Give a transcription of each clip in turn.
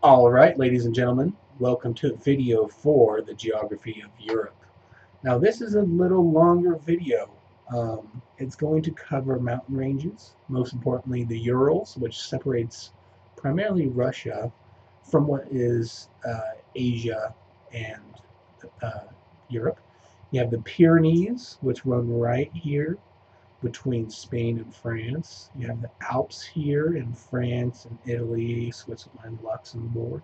Alright, ladies and gentlemen, welcome to video for the geography of Europe. Now this is a little longer video. It's going to cover mountain ranges, most importantly the Urals, which separates primarily Russia from what is Asia and uh, Europe. You have the Pyrenees, which run right here between Spain and France. You have the Alps here in France and Italy, Switzerland, Luxembourg.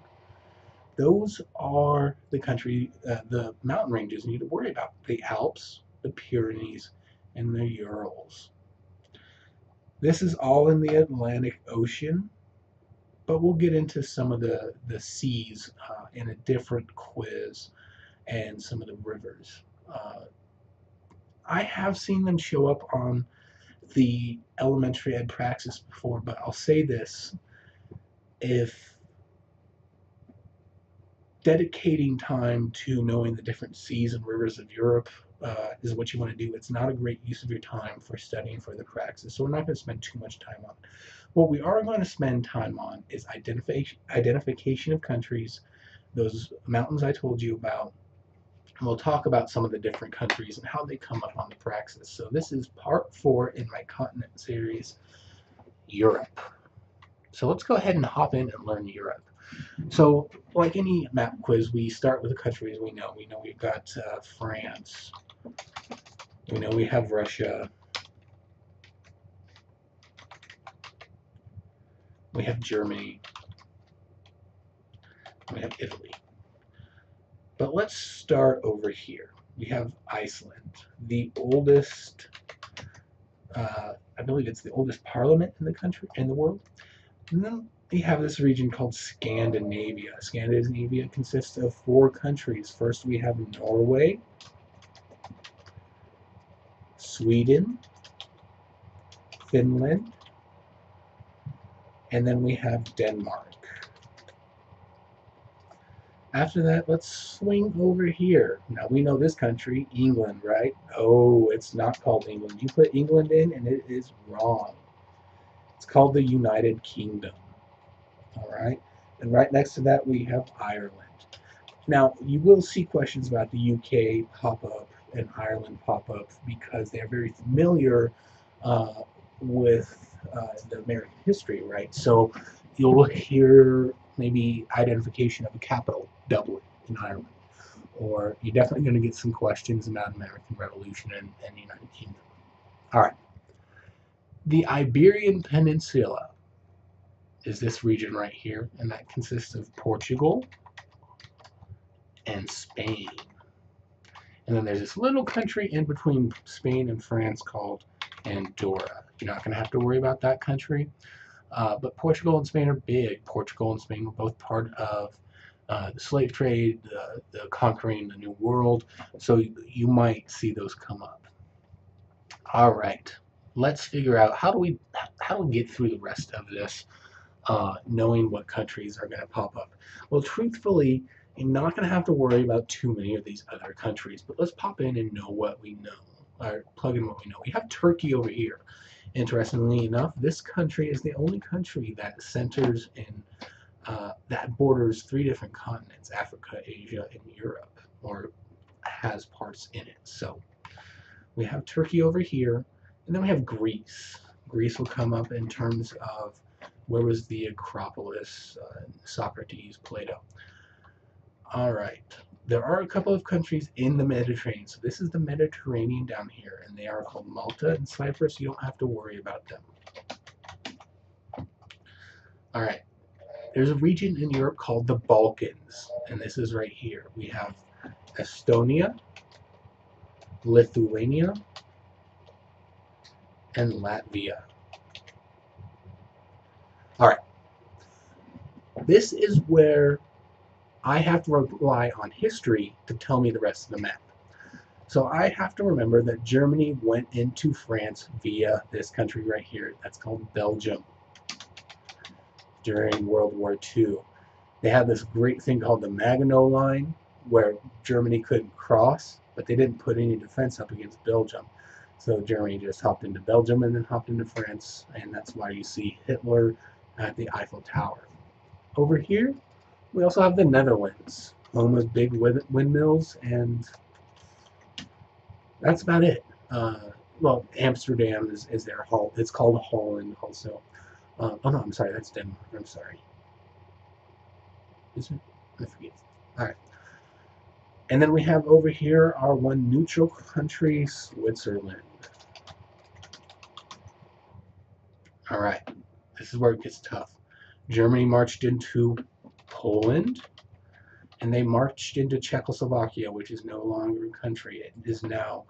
Those are the mountain ranges you need to worry about. The Alps, the Pyrenees, and the Urals. This is all in the Atlantic Ocean, but we'll get into some of the seas in a different quiz and some of the rivers. I have seen them show up on the elementary ed Praxis before, but I'll say this. If dedicating time to knowing the different seas and rivers of Europe is what you want to do, it's not a great use of your time for studying for the Praxis, so we're not going to spend too much time on it. What we are going to spend time on is identification of countries, those mountains I told you about, and we'll talk about some of the different countries and how they come up on the Praxis. So this is part 4 in my continent series, Europe. So let's go ahead and hop in and learn Europe. So like any map quiz, we start with the countries we know. We know we've got France. We know we have Russia. We have Germany. We have Italy. But let's start over here. We have Iceland, the oldest, I believe it's the oldest parliament in the country, in the world. And then we have this region called Scandinavia. Scandinavia consists of 4 countries. First we have Norway, Sweden, Finland, and then we have Denmark. After that, let's swing over here. Now we know this country, England, right? Oh, it's not called England. You put England in and it is wrong. It's called the United Kingdom. All right. And right next to that, we have Ireland. Now, you will see questions about the UK pop up and Ireland pop up because they are very familiar with the American history, right? So you'll hear maybe identification of a capital, Dublin in Ireland. Or you're definitely going to get some questions about American Revolution and the United Kingdom. All right. The Iberian Peninsula is this region right here, and that consists of Portugal and Spain. And then there's this little country in between Spain and France called Andorra. You're not going to have to worry about that country. But Portugal and Spain are big. Portugal and Spain were both part of the slave trade, the conquering the New World. So you might see those come up. All right, let's figure out how do we get through the rest of this, knowing what countries are going to pop up. Well, truthfully, you're not going to have to worry about too many of these other countries. But let's pop in and know what we know, or plug in what we know. We have Turkey over here. Interestingly enough, this country is the only country that centers in, that borders 3 different continents, Africa, Asia, and Europe, or has parts in it. So we have Turkey over here, and then we have Greece. Greece will come up in terms of where was the Acropolis, Socrates, Plato. All right. There are a couple of countries in the Mediterranean. So this is the Mediterranean down here, and they are called Malta and Cyprus. You don't have to worry about them. All right. There's a region in Europe called the Balkans, and this is right here. We have Estonia, Lithuania, and Latvia. All right. This is where I have to rely on history to tell me the rest of the map. So I have to remember that Germany went into France via this country right here. That's called Belgium during World War II. They had this great thing called the Maginot Line where Germany couldn't cross, but they didn't put any defense up against Belgium. So Germany just hopped into Belgium and then hopped into France, and that's why you see Hitler at the Eiffel Tower. Over here, We also have the Netherlands, home of big windmills, and that's about it. Well, Amsterdam is their Hall. It's called Holland also. Oh no, I'm sorry, that's Denmark. I'm sorry. Is it? I forget. All right. And then we have over here our one neutral country, Switzerland. All right. This is where it gets tough. Germany marched into Poland, and they marched into Czechoslovakia, which is no longer a country. It is now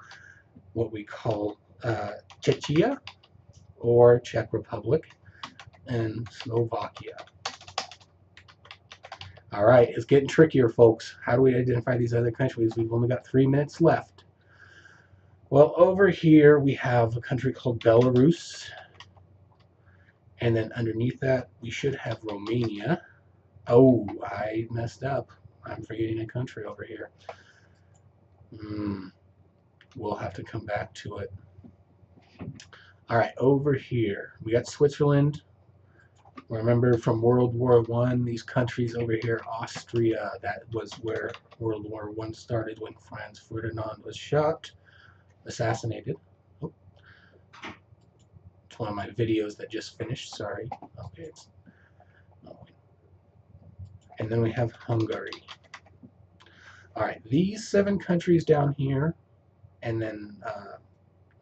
what we call Czechia, or Czech Republic, and Slovakia. All right, it's getting trickier, folks. How do we identify these other countries? We've only got 3 minutes left. Well, over here we have a country called Belarus, and then underneath that we should have Romania. Oh, I messed up. I'm forgetting a country over here. We'll have to come back to it. All right, over here we got Switzerland. Remember from World War I, these countries over here, Austria, that was where World War I started when Franz Ferdinand was shot, assassinated. Oh, it's one of my videos that just finished, sorry. Okay. And then we have Hungary. All right, these 7 countries down here, and then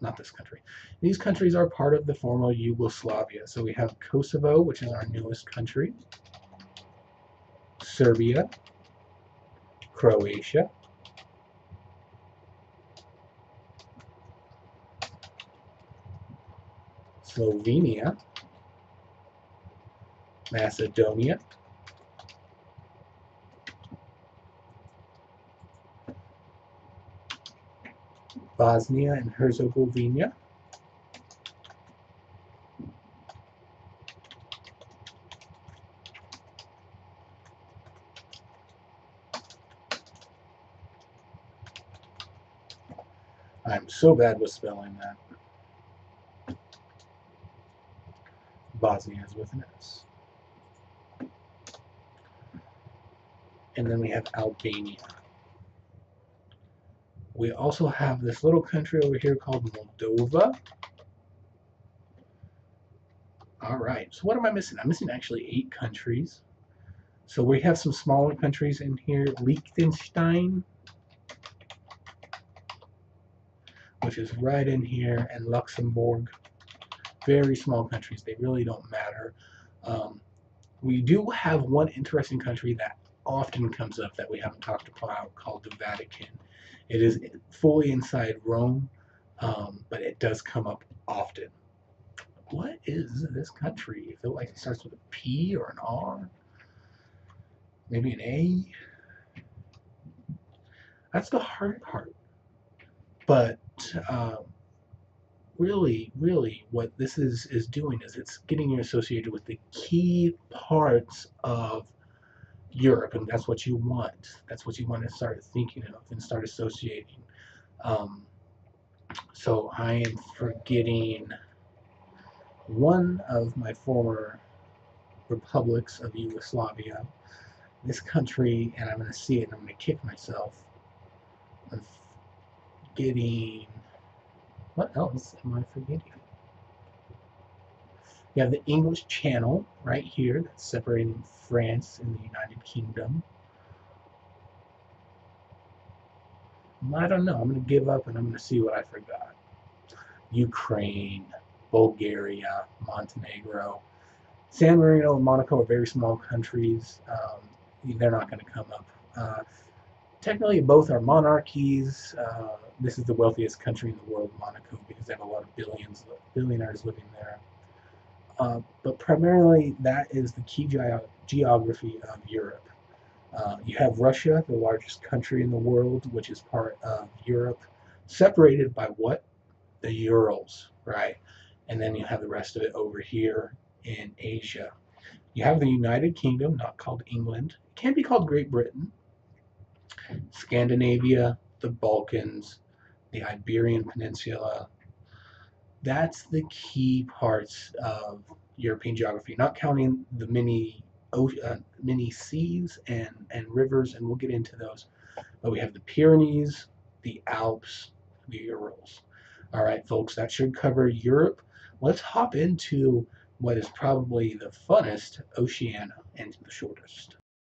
not this country. These countries are part of the former Yugoslavia. So we have Kosovo, which is our newest country, Serbia, Croatia, Slovenia, Macedonia, Bosnia and Herzegovina, I'm so bad with spelling that. Bosnia is with an S. And then we have Albania. We also have this little country over here called Moldova. All right, so what am I missing? I'm missing actually 8 countries. So we have some smaller countries in here. Liechtenstein, which is right in here, and Luxembourg. Very small countries. They really don't matter. We do have one interesting country that often comes up that we haven't talked about called the Vatican. It is fully inside Rome, but it does come up often. What is this country? I feel like it starts with a P or an R. Maybe an A. That's the hard part. But really, what this is doing is it's getting you associated with the key parts of Europe, and that's what you want. That's what you want to start thinking of and start associating. So I am forgetting one of my former republics of Yugoslavia. This country, and I'm going to see it and I'm going to kick myself. I'm forgetting. What else am I forgetting? You have the English Channel right here that's separating France and the United Kingdom. I don't know. I'm going to give up and I'm going to see what I forgot. Ukraine, Bulgaria, Montenegro. San Marino and Monaco are very small countries. They're not going to come up. Technically, both are monarchies. This is the wealthiest country in the world, Monaco, because they have a lot of billionaires living there. But primarily, that is the key geography of Europe. You have Russia, the largest country in the world, which is part of Europe, separated by what? The Urals, right? And then you have the rest of it over here in Asia. You have the United Kingdom, not called England. It can be called Great Britain. Scandinavia, the Balkans, the Iberian Peninsula. That's the key parts of European geography, not counting the many many seas and rivers, and we'll get into those. But we have the Pyrenees, the Alps, the Urals. All right, folks, that should cover Europe. Let's hop into what is probably the funnest, Oceania, and the shortest.